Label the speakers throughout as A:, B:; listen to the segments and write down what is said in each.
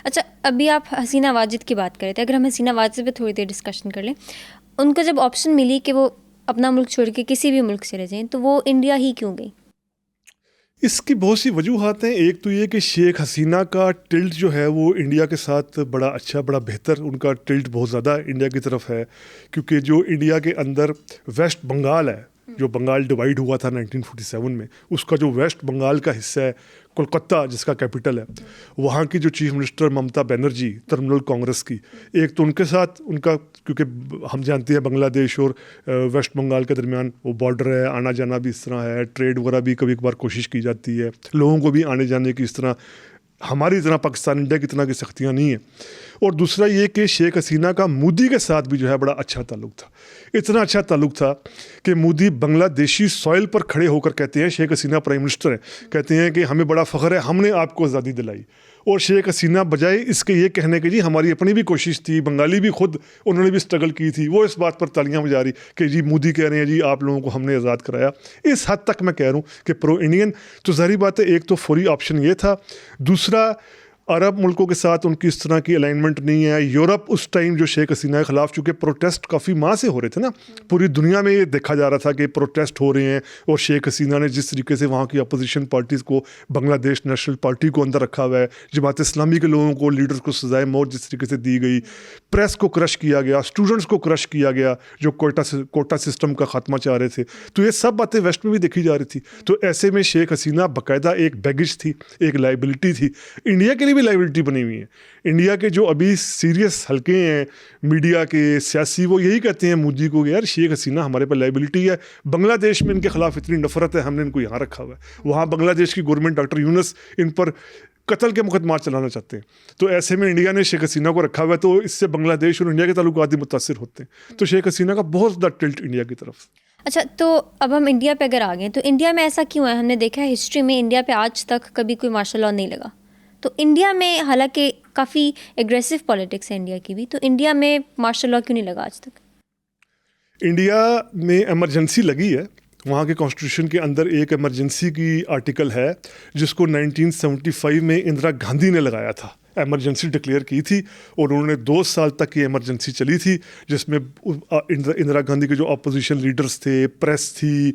A: अच्छा, अभी आप हसीना वाजिद की बात कर रहे थे, अगर हम हसीना वाजिद पे थोड़ी देर डिस्कशन कर लें। उनको जब ऑप्शन मिली कि वो अपना मुल्क छोड़ के किसी भी मुल्क चले जाएँ, तो वो इंडिया ही क्यों गई?
B: इसकी बहुत सी वजूहत हैं। एक तो ये कि शेख हसीना का टिल्ट जो है वो इंडिया के साथ बड़ा अच्छा, बड़ा बेहतर, उनका टिल्ट बहुत ज़्यादा इंडिया की तरफ है, क्योंकि जो इंडिया के अंदर वेस्ट बंगाल है, जो बंगाल डिवाइड हुआ था 1947 में, उसका जो वेस्ट बंगाल का हिस्सा है, कोलकाता जिसका कैपिटल है, वहाँ की जो चीफ मिनिस्टर ममता बनर्जी तृणमूल कांग्रेस की, एक तो उनके साथ उनका, क्योंकि हम जानते हैं बांग्लादेश और वेस्ट बंगाल के दरमियान वो बॉर्डर है, आना जाना भी इस तरह है, ट्रेड वगैरह भी कभी कभार कोशिश की जाती है, लोगों को भी आने जाने की इस तरह हमारी इतना पाकिस्तान इंडिया की तरह की सख्तियाँ नहीं है। और दूसरा ये कि शेख हसीना का मोदी के साथ भी जो है बड़ा अच्छा ताल्लुक था, इतना अच्छा ताल्लुक था कि मोदी बांग्लादेशी सॉइल पर खड़े होकर कहते हैं, शेख हसीना प्राइम मिनिस्टर हैं, कहते हैं कि हमें बड़ा फ़ख्र है, हमने आपको आज़ादी दिलाई। और शेख हसीना बजाय इसके ये कहने के जी हमारी अपनी भी कोशिश थी, बंगाली भी खुद उन्होंने भी स्ट्रगल की थी, वो इस बात पर तालियां बजा रही कि जी मोदी कह रहे हैं जी आप लोगों को हमने आज़ाद कराया। इस हद तक मैं कह रहा हूँ कि प्रो इंडियन तो ज़ाहिर बात है, एक तो फौरी ऑप्शन ये था, दूसरा अरब मुल्कों के साथ उनकी इस तरह की अलाइनमेंट नहीं है। यूरोप उस टाइम जो शेख हसीना के ख़िलाफ़, चूँकि प्रोटेस्ट काफ़ी माह से हो रहे थे ना, पूरी दुनिया में ये देखा जा रहा था कि प्रोटेस्ट हो रहे हैं, और शेख हसीना ने जिस तरीके से वहाँ की अपोजिशन पार्टीज़ को, बांग्लादेश नेशनल पार्टी को अंदर रखा हुआ है, जमात इस्लामी के लोगों को, लीडर्स को सजाए मौत जिस तरीके से दी गई, प्रेस को क्रश किया गया, स्टूडेंट्स को क्रश किया गया जो कोटा सिस्टम का खात्मा चाह रहे थे, तो ये सब बातें वेस्ट में भी देखी जा रही थी। तो ऐसे में शेख हसीना बाकायदा एक बैगेज थी, एक लाइबिलिटी थी, इंडिया के लिए भी लाइबिलिटी बनी हुई है। इंडिया के जो अभी सीरियस हल्के हैं मीडिया के, सियासी, वो यही कहते हैं मोदी को, यार शेख हसीना हमारे पर लाइबिलिटी है, बांग्लादेश में इनके खिलाफ इतनी नफरत है, हमने इनको यहाँ रखा हुआ है, वहाँ बांग्लादेश की गवर्नमेंट डॉक्टर यूनुस इन पर कत्ल के मुकदमा चलाना चाहते हैं। तो ऐसे में इंडिया ने शेख हसीना को रखा हुआ है, तो इससे बांग्लादेश और इंडिया के ताल्लुकात भी मुतासिर होते हैं। तो शेख हसीना का बहुत ज़्यादा टिल्ट इंडिया की तरफ।
A: अच्छा, तो अब हम इंडिया पे अगर आ गए, तो इंडिया में ऐसा क्यों है? हमने देखा है हिस्ट्री में इंडिया पे आज तक कभी कोई मार्शल लॉ नहीं लगा। तो इंडिया में हालांकि काफ़ी एग्रेसिव पॉलिटिक्स है इंडिया की भी, तो इंडिया में मार्शल लॉ क्यों नहीं लगा आज तक?
B: इंडिया में इमरजेंसी लगी है, वहाँ के कॉन्स्टिट्यूशन के अंदर एक इमरजेंसी की आर्टिकल है जिसको 1975 में इंदिरा गांधी ने लगाया था, इमरजेंसी डिक्लेयर की थी, और उन्होंने 2 साल तक ये इमरजेंसी चली थी, जिसमें इंदिरा गांधी के जो अपोजिशन लीडर्स थे, प्रेस थी,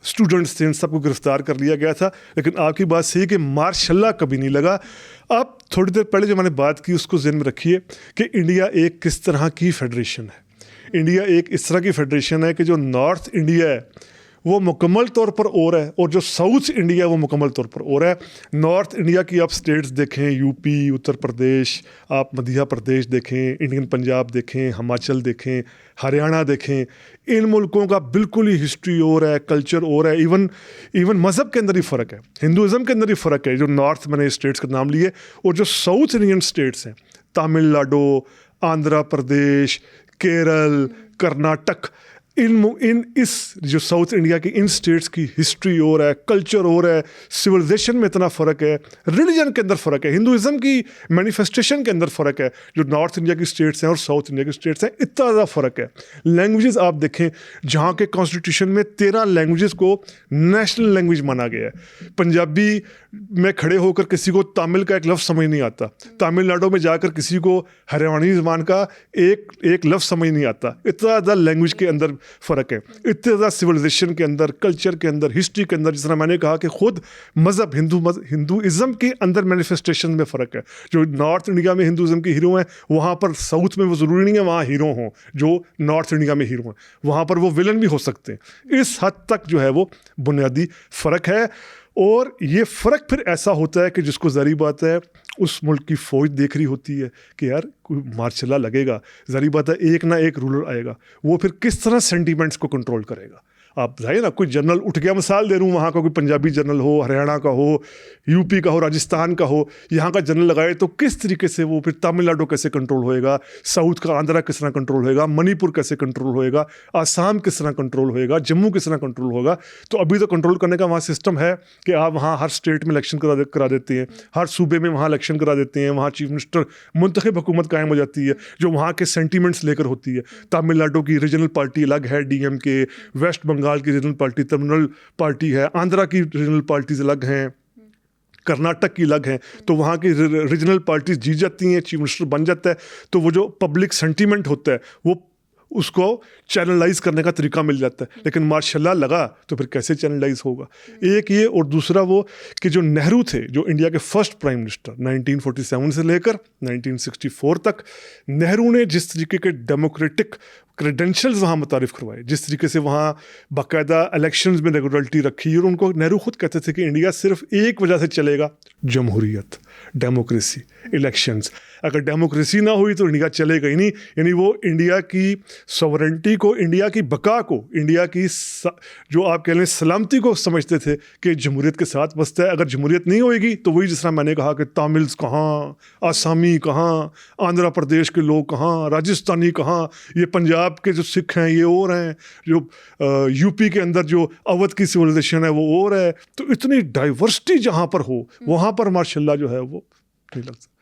B: स्टूडेंट्स थे, इन सबको गिरफ्तार कर लिया गया था। लेकिन आपकी बात सही है कि मार्शल लॉ कभी नहीं लगा। आप थोड़ी देर पहले जो मैंने बात की उसको ज़हन में रखिए कि इंडिया एक किस तरह की फेडरेशन है। इंडिया एक इस तरह की फेडरेशन है कि जो नॉर्थ इंडिया है वो मुकम्मल तौर पर और है, और जो साउथ इंडिया है वो मुकम्मल तौर पर और है। नॉर्थ इंडिया की आप स्टेट्स देखें, यूपी, उत्तर प्रदेश, आप मध्य प्रदेश देखें, इंडियन पंजाब देखें, हिमाचल देखें, हरियाणा देखें, इन मुल्कों का बिल्कुल ही हिस्ट्री और है, कल्चर और है, इवन मज़हब के अंदर ही फ़र्क है, हिंदुज़म के अंदर ही फ़र्क है। जो नॉर्थ, मैंने स्टेट्स का नाम लिए, और जो साउथ इंडियन स्टेट्स हैं, तमिलनाडु, आंध्र प्रदेश, केरल, कर्नाटक, इन इस जो साउथ इंडिया की इन स्टेट्स की हिस्ट्री और है, कल्चर और है, सिविलाइजेशन में इतना फ़र्क है, रिलीजन के अंदर फ़र्क है, हिंदुज़म की मैनिफेस्टेशन के अंदर फ़र्क है, जो नॉर्थ इंडिया की स्टेट्स हैं और साउथ इंडिया की स्टेट्स हैं, इतना ज़्यादा फ़र्क है। लैंग्वेजेस आप देखें, जहाँ के कॉन्स्टिट्यूशन में 13 लैंग्वेजेस को नेशनल लैंग्वेज माना गया है। पंजाबी में खड़े होकर किसी को तमिल का एक लफ्ज़ समझ नहीं आता, तमिलनाडु में जाकर किसी को हरियाणवी ज़बान का एक लफ्ज़ समझ नहीं आता। इतना ज़्यादा लैंग्वेज के अंदर फ़र्क है, इतने ज़्यादा सिविलाइजेशन के अंदर, कल्चर के अंदर, हिस्ट्री के अंदर। जिस तरह मैंने कहा कि खुद मज़हब, हिंदुइज़म के अंदर मैनिफेस्टेशन में फ़र्क है। जो नॉर्थ इंडिया में हिंदुइज़म के हीरो हैं, वहाँ पर साउथ में वो ज़रूरी नहीं है वहाँ हीरो हों, जो नॉर्थ इंडिया में हीरो हैं वहाँ पर वो विलन भी हो सकते हैं। इस हद तक जो है वो बुनियादी फ़र्क है। और ये फ़र्क फिर ऐसा होता है कि जिसको ज़री बात है, उस मुल्क की फ़ौज देख रही होती है कि यार कोई मार्शल लॉ लगेगा, ज़री बात है एक ना एक रूलर आएगा, वो फिर किस तरह सेंटीमेंट्स को कंट्रोल करेगा। आप जाइए ना, कोई जनरल उठ गया, मिसाल दे रहा हूँ, वहाँ का कोई पंजाबी जनरल हो, हरियाणा का हो, यूपी का हो, राजस्थान का हो, यहाँ का जनरल लगाए तो किस तरीके से वो फिर तमिलनाडु कैसे कंट्रोल होएगा, साउथ का आंध्रा किस तरह कंट्रोल होएगा, मणिपुर कैसे कंट्रोल होएगा, आसाम किस तरह कंट्रोल होएगा, जम्मू किस तरह कंट्रोल होगा। तो अभी तो कंट्रोल करने का वहाँ सिस्टम है कि आप वहाँ हर स्टेट में इलेक्शन करा देते हैं, हर सूबे में वहाँ इलेक्शन करा देते हैं, वहाँ चीफ मिनिस्टर मुंतखब हुकूमत कायम हो जाती है जो वहाँ के सेंटीमेंट्स लेकर होती है। तमिलनाडु की रीजनल पार्टी अलग है, DMK, वेस्ट बंगाल की रीजनल पार्टी तृणमूल पार्टी है, आंध्रा की रीजनल पार्टीज अलग हैं, कर्नाटक की अलग हैं, तो वहाँ की रीजनल पार्टीज जीत जाती हैं, चीफ मिनिस्टर बन जाता है, तो वो जो पब्लिक सेंटीमेंट होता है वो उसको चैनलाइज करने का तरीका मिल जाता है। लेकिन मार्शल लगा तो फिर कैसे चैनलाइज होगा? एक ये, और दूसरा वो कि जो नेहरू थे, जो इंडिया के फर्स्ट प्राइम मिनिस्टर 1947 से लेकर 1964 तक, नेहरू ने जिस तरीके के डेमोक्रेटिक क्रेडेंशियल्स वहाँ मुतारिफ करवाए, जिस तरीके से वहाँ बाकायदा इलेक्शंस में रेगुलरिटी रखी, और उनको नेहरू खुद कहते थे कि इंडिया सिर्फ एक वजह से चलेगा, जमहूरियत, डेमोक्रेसी, इलेक्शंस। अगर डेमोक्रेसी ना हुई तो इंडिया चलेगा ही नहीं। यानी वो इंडिया की सॉवरेंटी को, इंडिया की बका को, इंडिया की जो आप कह लें सलामती को समझते थे कि जमहूरियत के साथ बसता है। अगर जमहूरियत नहीं होएगी तो वही जिस तरह मैंने कहा कि तामिल्स कहाँ, आसामी कहाँ, आंध्र प्रदेश के लोग कहाँ, राजस्थानी कहाँ, ये पंजाब के जो सिख हैं ये और हैं, जो यूपी के अंदर जो अवध की सिविलाइजेशन है वो और है। तो इतनी डाइवर्सिटी जहाँ पर हो वहाँ पर माशाल्लाह जो है वो नहीं लगता।